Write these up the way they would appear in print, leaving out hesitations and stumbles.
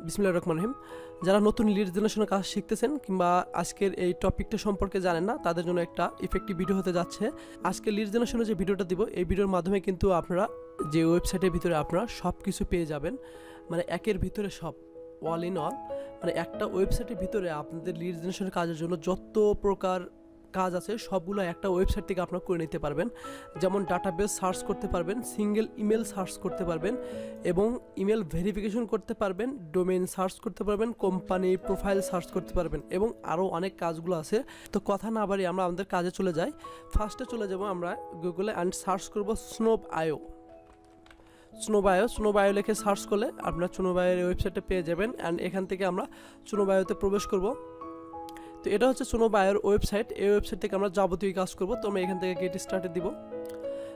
বিসমিল্লাহির রহমানির রহিম। যারা নতুন লিড জেনারেশনের কাজ শিখতেছেন কিংবা আজকের এই টপিকটা সম্পর্কে জানেন না, তাদের জন্য একটা ইফেক্টিভ ভিডিও হতে যাচ্ছে। আজকে লিড জেনারেশনের যে ভিডিওটা দিব, এই ভিডিওর মাধ্যমে কিন্তু আপনারা যে ওয়েবসাইটের ভিতরে আপনারা সব কিছু পেয়ে যাবেন, মানে একের ভিতরে সব, অল ইন অল। মানে একটা ওয়েবসাইটের ভিতরে আপনাদের লিড জেনারেশনের কাজের জন্য যত প্রকার কাজ আছে সবগুলো একটা ওয়েবসাইট থেকে আপনারা করে নিতে পারবেন। যেমন ডাটাবেস সার্চ করতে পারবেন, সিঙ্গেল ইমেল সার্চ করতে পারবেন এবং ইমেল ভেরিফিকেশন করতে পারবেন, ডোমেইন সার্চ করতে পারবেন, কোম্পানি প্রোফাইল সার্চ করতে পারবেন এবং আরও অনেক কাজগুলো আছে। তো কথা না বাড়িয়ে আমরা আমাদের কাজে চলে যাই। ফার্স্টে চলে যাব আমরা গুগলে অ্যান্ড সার্চ করব স্নোবায়ো লিখে সার্চ করলে আপনার স্নোবায়োর ওয়েবসাইটে পেয়ে যাবেন। অ্যান্ড এখান থেকে আমরা স্নোবায়োতে প্রবেশ করব। তো এটা হচ্ছে স্নোবায়োর ওয়েবসাইট। এই ওয়েবসাইট থেকে আমরা যাবতীয় কাজ করব। তো আমরা এখান থেকে গেট স্টার্টে দিব।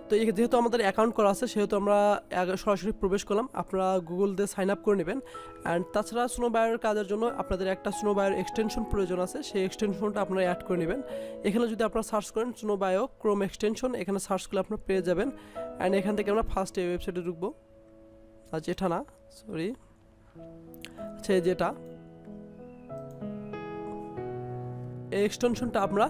তো যেহেতু আমাদের অ্যাকাউন্ট করা আছে সেহেতু আমরা সরাসরি প্রবেশ করলাম। আপনারা গুগল দিয়ে সাইন আপ করে নেবেন। অ্যান্ড তাছাড়া স্নোবায়োর কাজের জন্য আপনাদের একটা স্নোবায়োর এক্সটেনশন প্রয়োজন আছে, সেই এক্সটেনশনটা আপনারা অ্যাড করে নেবেন। এখানে যদি আপনারা সার্চ করেন স্নোবায়ো ক্রোম এক্সটেনশন, এখানে সার্চ করলে আপনারা পেয়ে যাবেন। অ্যান্ড এখান থেকে আমরা ফার্স্ট এই ওয়েবসাইটে ঢুকবো। আচ্ছা এটা না, সরি, আচ্ছা যেটা এই এক্সটেনশনটা আমরা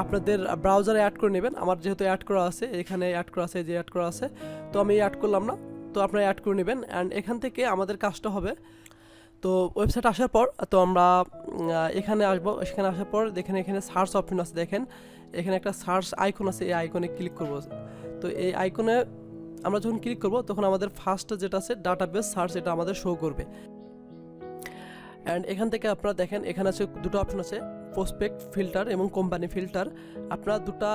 আপনাদের ব্রাউজারে অ্যাড করে নেবেন। আমার যেহেতু অ্যাড করা আছে, এখানে অ্যাড করা আছে, যে অ্যাড করা আছে, তো আমি অ্যাড করলাম না, তো আপনারা অ্যাড করে নেবেন। অ্যান্ড এখান থেকে আমাদের কাজটা হবে, তো ওয়েবসাইট আসার পর তো আমরা এখানে আসবো। এখানে আসার পর দেখেন এখানে সার্চ অপশন আছে, দেখেন এখানে একটা সার্চ আইকন আছে, এই আইকনে ক্লিক করব। তো এই আইকনে আমরা যখন ক্লিক করব তখন আমাদের ফার্স্ট যেটা আছে ডাটাবেস সার্চ, এটা আমাদের শো করবে। অ্যান্ড এখান থেকে আপনারা দেখেন এখানে আছে দুটো অপশন আছে, প্রসপেক্ট ফিল্টার এবং কোম্পানি ফিল্টার। আপনারা দুটা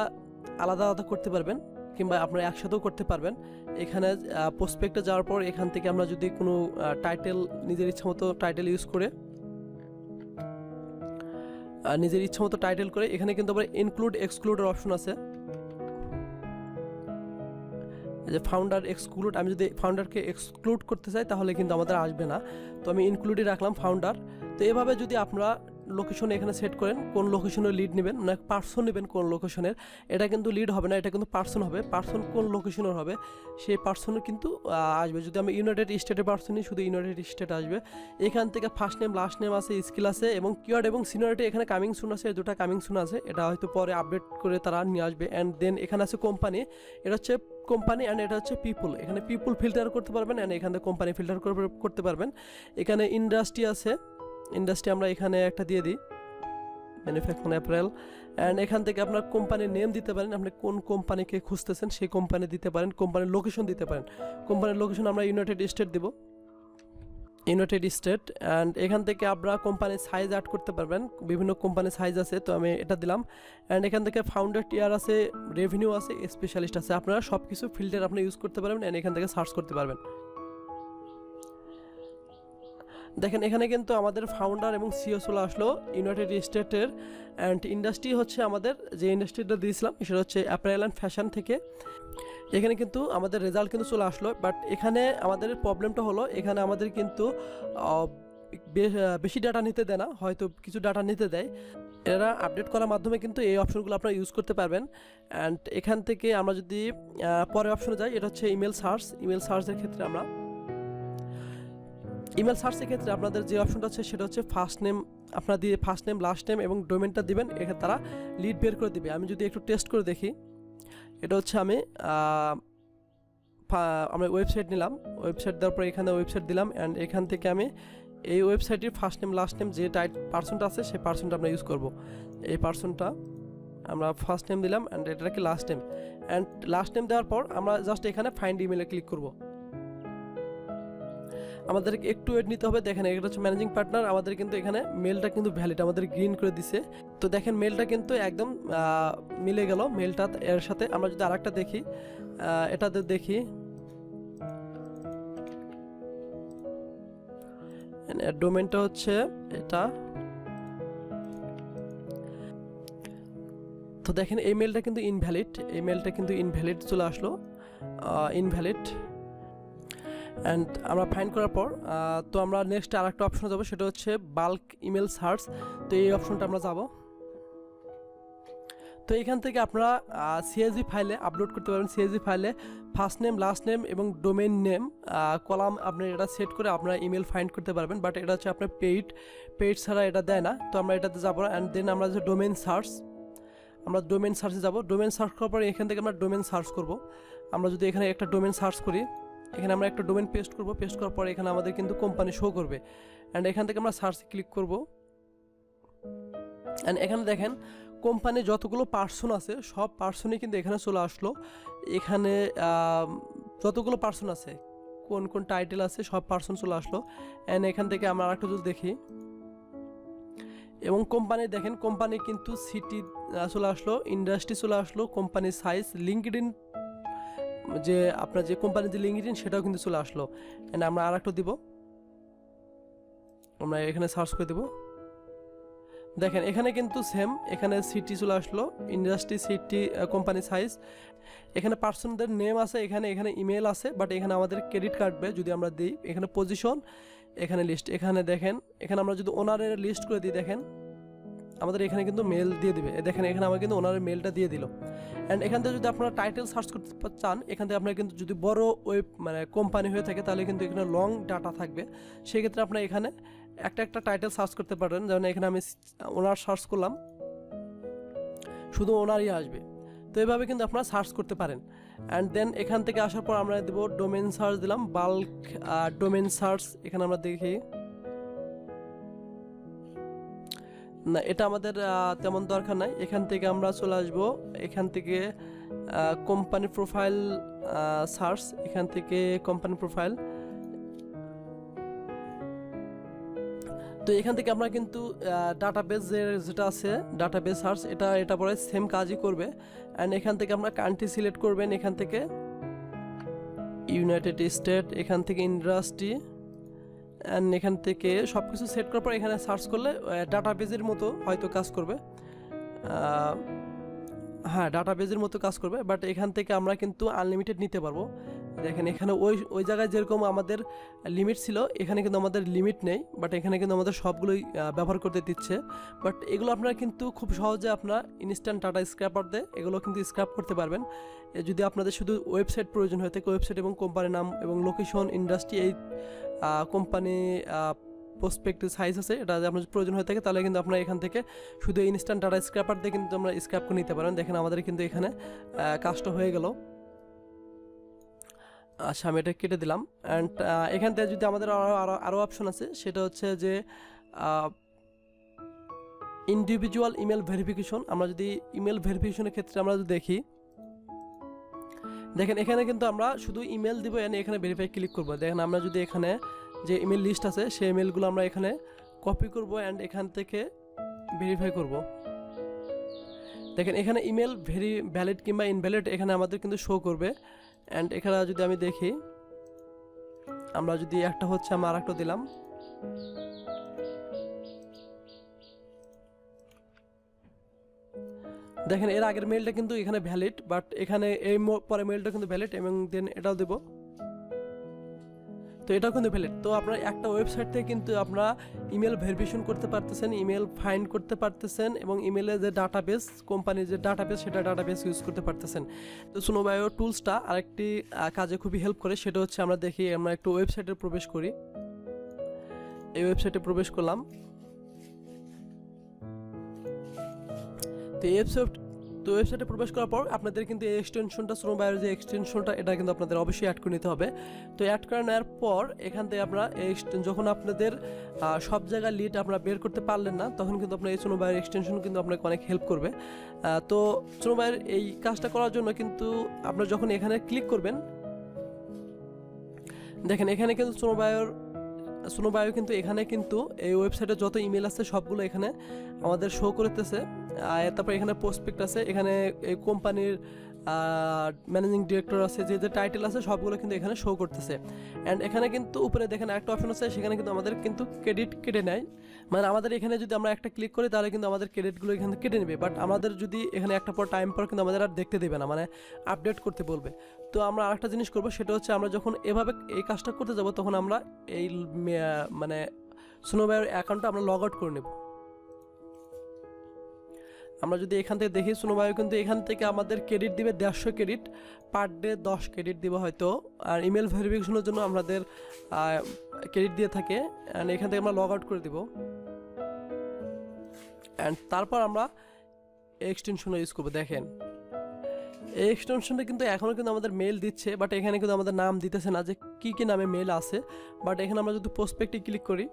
আলাদা আলাদা করতে পারবেন কিংবা আপনারা একসাথেও করতে পারবেন। এখানে প্রসপেক্টে যাওয়ার পর এখান থেকে আমরা যদি কোনো টাইটেল নিজের ইচ্ছা মতো টাইটেল ইউজ করে এখানে কিন্তু আবার ইনক্লুড এক্সক্লুডের অপশন আছে, যে ফাউন্ডার এক্সক্লুড। আমি যদি ফাউন্ডারকে এক্সক্লুড করতে চাই তাহলে কিন্তু আমাদের আসবে না, তো আমি ইনক্লুডই রাখলাম ফাউন্ডার। তো এভাবে যদি আপনারা লোকেশন এখানে সেট করেন, কোন লোকেশনের লিড নেবেন, না পার্সন নেবেন কোন লোকেশনের, এটা কিন্তু লিড হবে না, এটা কিন্তু পার্সন হবে। পার্সন কোন লোকেশনের হবে সেই পার্সনের কিন্তু আসবে। যদি আমি ইউনাইটেড স্টেটের পার্সন নিই, শুধু ইউনাইটেড স্টেট আসবে। এখান থেকে ফার্স্ট নেম, লাস্ট নেম আছে, স্কিল আছে এবং কিওয়ার্ড এবং সিনিয়রিটি এখানে কামিং সুন আছে, এই দুটা কামিং সুন আছে, এটা হয়তো পরে আপডেট করে তারা নিয়ে আসবে। অ্যান্ড দেন এখানে আছে কোম্পানি, এটা হচ্ছে কোম্পানি, অ্যান্ড এটা হচ্ছে পিপুল। এখানে পিপুল ফিল্টার করতে পারবেন, অ্যান্ড এখানে কোম্পানি ফিল্টার করতে পারবেন। এখানে ইন্ডাস্ট্রি আছে, ইন্ডাস্ট্রি আমরা এখানে একটা দিয়ে দিই, ম্যানুফ্যাকচারিং অ্যাপারেল। অ্যান্ড এখান থেকে আপনার কোম্পানির নেম দিতে পারেন, আপনি কোন কোম্পানিকে খুঁজতেছেন সেই কোম্পানি দিতে পারেন, কোম্পানির লোকেশন দিতে পারেন। কোম্পানির লোকেশন আমরা ইউনাইটেড স্টেট দিব, ইউনাইটেড স্টেট। অ্যান্ড এখান থেকে আপনারা কোম্পানির সাইজ অ্যাড করতে পারবেন, বিভিন্ন কোম্পানির সাইজ আছে, তো আমি এটা দিলাম। অ্যান্ড এখান থেকে ফাউন্ডার টিয়ার আছে, রেভিনিউ আছে, স্পেশালিস্ট আছে, আপনারা সব কিছু ফিল্টার আপনি ইউজ করতে পারবেন। অ্যান্ড এখান থেকে সার্চ করতে পারবেন। দেখেন এখানে কিন্তু আমাদের ফাউন্ডার এবং সিও চলে আসলো ইউনাইটেড স্টেটের। অ্যান্ড ইন্ডাস্ট্রি হচ্ছে আমাদের যে ইন্ডাস্ট্রিটা দিয়েছিলাম সেটা হচ্ছে অ্যাপারেল অ্যান্ড ফ্যাশন থেকে। এখানে কিন্তু আমাদের রেজাল্ট কিন্তু চলে আসলো, বাট এখানে আমাদের প্রবলেমটা হলো এখানে আমাদের কিন্তু বেশি ডাটা নিতে দেয় না, হয়তো কিছু ডাটা নিতে দেয়। এরা আপডেট করার মাধ্যমে কিন্তু এই অপশনগুলো আপনারা ইউজ করতে পারবেন। অ্যান্ড এখান থেকে আমরা যদি পরের অপশনে যাই, এটা হচ্ছে ইমেল সার্চের ক্ষেত্রে আমরা ইমেল সার্চের ক্ষেত্রে আপনাদের যে অপশনটা আছে সেটা হচ্ছে ফার্স্ট নেম, আপনারা দিয়ে ফার্স্ট নেম, লাস্ট নেম এবং ডোমেনটা দিবেন, এখানে তারা লিড বের করে দিবে। আমি যদি একটু টেস্ট করে দেখি, এটা হচ্ছে আমরা ওয়েবসাইট নিলাম, ওয়েবসাইট দেওয়ার পর এখানে ওয়েবসাইট দিলাম। অ্যান্ড এখান থেকে আমি এই ওয়েবসাইটের ফার্স্ট নেম, লাস্ট নেম যে পার্সনটা আছে সেই পার্সনটা আমরা ইউজ করব। এই পার্সনটা আমরা ফার্স্ট নেম দিলাম, অ্যান্ড এটাকে last name. And last name দেওয়ার পর আমরা জাস্ট এখানে ফাইন্ড ইমেলে ক্লিক করব। আমাদের একটু ওয়েট নিতে হবে। দেখেন এটা হচ্ছে ম্যানেজিং পার্টনার, আমাদের কিন্তু এখানে মেলটা কিন্তু ভ্যালিড, আমাদের গ্রিন করে দিছে। তো দেখেন মেলটা কিন্তু একদম মিলে গেল মেলটা এর সাথে। আমরা যদি আরেকটা দেখি, এটাতে দেখি, ডোমেনটা হচ্ছে এটা। তো দেখেন এই মেলটা কিন্তু ইনভ্যালিড চলে আসলো, ইনভ্যালিড। অ্যান্ড আমরা ফাইন্ড করার পর তো আমরা নেক্সট আরেকটা অপশনে যাবো, সেটা হচ্ছে বাল্ক ইমেল সার্চ। তো এই অপশনটা আমরা যাব। তো এখান থেকে আপনারা সিএসভি ফাইলে আপলোড করতে পারবেন। সিএসভি ফাইলে ফার্স্ট নেম, লাস্ট নেম এবং ডোমেইন নেম কলাম আপনি এটা সেট করে আপনারা ইমেল ফাইন্ড করতে পারবেন। বাট এটা হচ্ছে আপনার পেইড ছাড়া এটা দেয় না। তো আমরা এটাতে যাবো না। অ্যান্ড দেন আমরা যে ডোমেইন সার্চ, আমরা ডোমেইন সার্চে যাব। ডোমেইন সার্চ করার পরে এখান থেকে আমরা ডোমেইন সার্চ করব। আমরা যদি এখানে একটা ডোমেইন সার্চ করি, এখানে আমরা একটা ডোমেইন পেস্ট করব। পেস্ট করার পরে এখানে আমাদের কিন্তু কোম্পানি শো করবে। অ্যান্ড এখান থেকে আমরা সার্চে ক্লিক করব। অ্যান্ড এখানে দেখেন কোম্পানি যতগুলো পার্সন আছে সব পার্সনই কিন্তু এখানে চলে আসলো। এখানে যতগুলো পার্সন আছে, কোন কোন টাইটেল আছে সব পার্সন চলে আসলো। অ্যান্ড এখান থেকে আমরা আরেকটা যদি দেখি, এবং কোম্পানি দেখেন কোম্পানি কিন্তু সিটি চলে আসলো, ইন্ডাস্ট্রি চলে আসলো, কোম্পানি সাইজ, লিঙ্কডইন যে আপনার যে কোম্পানির যে লিঙ্কডইন সেটাও কিন্তু চলে আসলো। অ্যান্ড আমরা আরেকটা দিব, আমরা এখানে সার্চ করে দেব। দেখেন এখানে কিন্তু সেম, এখানে সিটি চলে আসলো, ইন্ডাস্ট্রি, সিটি, কোম্পানি সাইজ, এখানে পার্সনদের নেম আছে, এখানে ইমেল আছে। বাট এখানে আমাদের ক্রেডিট কাটবে যদি আমরা দিই। এখানে পজিশন, এখানে লিস্ট, এখানে দেখেন এখানে আমরা যদি ওনারের লিস্ট করে দিই, দেখেন আমাদের এখানে কিন্তু মেল দিয়ে দিবে। দেখেন এখানে আমার কিন্তু ওনারের মেলটা দিয়ে দিল। অ্যান্ড এখান থেকে যদি আপনারা টাইটেল সার্চ করতে চান, এখান থেকে আপনার কিন্তু যদি বড় ওয়েব মানে কোম্পানি হয়ে থাকে তাহলে কিন্তু এখানে লং ডাটা থাকবে। সেক্ষেত্রে আপনার এখানে একটা টাইটেল সার্চ করতে পারেন। যেমন এখানে আমি ওনার সার্চ করলাম, শুধু ওনারই আসবে। তো এভাবে কিন্তু আপনারা সার্চ করতে পারেন। অ্যান্ড দেন এখান থেকে আসার পর আমরা দেবো ডোমেইন সার্চ, দিলাম বাল্ক ডোমেইন সার্চ। এখানে আমরা দেখি না, এটা আমাদের তেমন দরকার নাই। এখান থেকে আমরা চলে আসবো, এখান থেকে কোম্পানি প্রোফাইল সার্চ, এখান থেকে কোম্পানি প্রোফাইল। তো এখান থেকে আমরা কিন্তু ডাটাবেজের যেটা আছে ডাটাবেজ সার্চ, এটা পরে সেম কাজই করবে। অ্যান্ড এখান থেকে আমরা কান্ট্রি সিলেক্ট করবেন, এখান থেকে ইউনাইটেড স্টেট, এখান থেকে ইন্ডাস্ট্রি, অ্যান্ড এখান থেকে সব কিছু সেট করার পর এখানে সার্চ করলে ডাটাবেজের মতো হয়তো কাজ করবে। হ্যাঁ, ডাটাবেজের মতো কাজ করবে। বাট এখান থেকে আমরা কিন্তু আনলিমিটেড নিতে পারবো। দেখেন এখানে ওই জায়গায় যেরকম আমাদের লিমিট ছিল, এখানে কিন্তু আমাদের লিমিট নেই। বাট এখানে কিন্তু আমাদের সবগুলোই ব্যবহার করতে দিচ্ছে। বাট এগুলো আপনারা কিন্তু খুব সহজে আপনারা ইনস্ট্যান্ট ডাটা স্ক্র্যাপার দিয়ে এগুলো কিন্তু স্ক্র্যাপ করতে পারবেন। যদি আপনাদের শুধু ওয়েবসাইট প্রয়োজন হয়ে থাকে, ওয়েবসাইট এবং কোম্পানির নাম এবং লোকেশন, ইন্ডাস্ট্রি, এই কোম্পানি প্রসপেক্টিভ সাইজ আছে, এটা যদি আপনার প্রয়োজন হয়ে থাকে তাহলে কিন্তু আপনারা এখান থেকে শুধু ইনস্ট্যান্ট ডাটা স্ক্র্যাপার দিয়ে কিন্তু আমরা স্ক্র্যাপ করে নিতে পারেন। দেখেন আমাদের কিন্তু এখানে কাজটা হয়ে গেল। আচ্ছা, আমি এটা কেটে দিলাম। অ্যান্ড এখান থেকে যদি আমাদের আরও অপশন আছে, সেটা হচ্ছে যে ইন্ডিভিজুয়াল ইমেল ভেরিফিকেশন। আমরা যদি ইমেল ভেরিফিকেশনের ক্ষেত্রে আমরা যদি দেখি, দেখেন এখানে কিন্তু আমরা শুধু ইমেল দিব, এখানে ভেরিফাই ক্লিক করবো। দেখেন আমরা যদি এখানে যে ইমেল লিস্ট আছে সেই ইমেলগুলো আমরা এখানে কপি করব অ্যান্ড এখান থেকে ভেরিফাই করব। দেখেন এখানে ইমেল ভ্যালিড কিংবা ইনভ্যালিড এখানে আমাদের কিন্তু শো করবে। অ্যান্ড এখানে যদি আমি দেখি, আমরা যদি একটা হচ্ছে আমরা আরেকটা দিলাম, দেখেন এর আগের মেলটা কিন্তু এখানে ভ্যালিড, বাট এখানে এই পরে মেলটা কিন্তু ভ্যালিড, এবং দেন এটাও দেব, তো এটাও কিন্তু ভ্যালিড। তো আপনার একটা ওয়েবসাইট থেকে কিন্তু আপনারা ইমেল ভেরিফিকেশন করতে পারতেছেন, ইমেল ফাইন্ড করতে পারতেছেন, এবং ইমেলের যে ডাটাবেস, কোম্পানির যে ডাটাবেস, সেটা ডাটাবেস ইউজ করতে পারতেছেন। তো স্নোবায়ো টুলসটা আরেকটি কাজে খুবই হেল্প করে, সেটা হচ্ছে আমরা দেখি, আমরা একটু ওয়েবসাইটে প্রবেশ করি। এই ওয়েবসাইটে প্রবেশ করলাম। তো ওয়েবসাইটে প্রবেশ করার পর আপনাদের কিন্তু এই এক্সটেনশনটা, স্নোবায়োর যে এক্সটেনশনটা, এটা কিন্তু আপনাদের অবশ্যই অ্যাড করে নিতে হবে। তো অ্যাড করে নেওয়ার পর এখান থেকে আপনারা যখন আপনাদের সব জায়গায় লিড আপনারা বের করতে পারলেন না, তখন কিন্তু আপনার এই স্নোবায়োর এক্সটেনশন কিন্তু আপনাকে অনেক হেল্প করবে। তো স্নোবায়োর এই কাজটা করার জন্য কিন্তু আপনারা যখন এখানে ক্লিক করবেন, দেখেন এখানে কিন্তু স্নোবায়ো কিন্তু এখানে কিন্তু এই ওয়েবসাইটে যত ইমেল আছে সবগুলো এখানে আমাদের শো করতেছে। তারপর এখানে প্রসপেক্ট আছে, এখানে এই কোম্পানির ম্যানেজিং ডিরেক্টর আছে, যে টাইটেল আছে সবগুলো কিন্তু এখানে শো করতেছে। অ্যান্ড এখানে কিন্তু উপরে দেখেন একটা অপশন আছে, সেখানে কিন্তু আমাদের কিন্তু ক্রেডিট কেটে নেয়। মানে আমাদের এখানে যদি আমরা একটা ক্লিক করি তাহলে কিন্তু আমাদের ক্রেডিটগুলো এখানে কেটে নেবে। বাট আমাদের যদি এখানে একটা টাইম পর কিন্তু আমাদের আর দেখতে দেবে না, মানে আপডেট করতে বলবে। তো আমরা আরেকটা জিনিস করবো, সেটা হচ্ছে আমরা যখন এভাবে এই কাজটা করতে যাব, তখন আমরা এই মানে স্নোবায়োর অ্যাকাউন্টটা আমরা লগ আউট করে নেব। আমরা যদি এখান থেকে দেখি স্নোবায়ো কিন্তু এখান থেকে আমাদের ক্রেডিট দিবে 150 ক্রেডিট, পার ডে 10 ক্রেডিট দিব হয়তো। আর ইমেল ভেরিফিকেশনের জন্য আমাদের ক্রেডিট দিয়ে থাকে। অ্যান্ড এখান থেকে আমরা লগ আউট করে দিব। অ্যান্ড তারপর আমরা এই এক্সটেনশনটা ইউজ করবো। দেখেন এই এক্সটেনশনটা কিন্তু এখনও কিন্তু আমাদের মেল দিচ্ছে, বাট এখানে কিন্তু আমাদের নাম দিতেছে না যে কী কী নামে মেল আছে। বাট এখানে আমরা যদি প্রসপেক্টে ক্লিক করি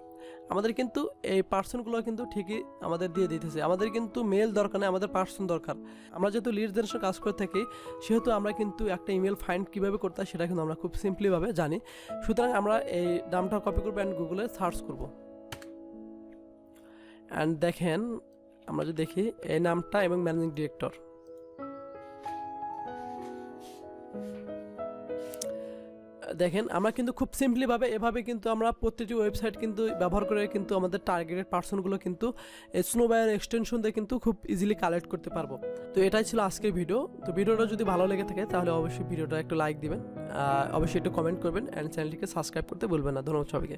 আমাদের কিন্তু এই পার্সনগুলো কিন্তু ঠিকই আমাদের দিয়ে দিতেছে। আমাদের কিন্তু মেল দরকার নেই, আমাদের পার্সন দরকার। আমরা যেহেতু লিড জেনারেশন কাজ করে থাকি সেহেতু আমরা কিন্তু একটা ইমেল ফাইন্ড কীভাবে করতে হয় সেটা কিন্তু আমরা খুব সিম্পলিভাবে জানি। সুতরাং আমরা এই নামটা কপি করবো অ্যান্ড গুগলে সার্চ করব। অ্যান্ড দেখেন আমরা যদি দেখি এই নামটা এবং ম্যানেজিং ডিরেক্টর, দেখেন আমরা কিন্তু খুব সিম্পলিভাবে এভাবে কিন্তু আমরা প্রতিটি ওয়েবসাইট কিন্তু ব্যবহার করে কিন্তু আমাদের টার্গেটেড পার্সনগুলো কিন্তু স্নোবায়োর এক্সটেনশন দিয়ে কিন্তু খুব ইজিলি কালেক্ট করতে পারবো। তো এটাই ছিল আজকের ভিডিও। তো ভিডিওটা যদি ভালো লেগে থাকে তাহলে অবশ্যই ভিডিওটা একটু লাইক দিবেন, অবশ্যই একটু কমেন্ট করবেন অ্যান্ড চ্যানেলটিকে সাবস্ক্রাইব করতে ভুলবেন না। ধন্যবাদ সবাইকে।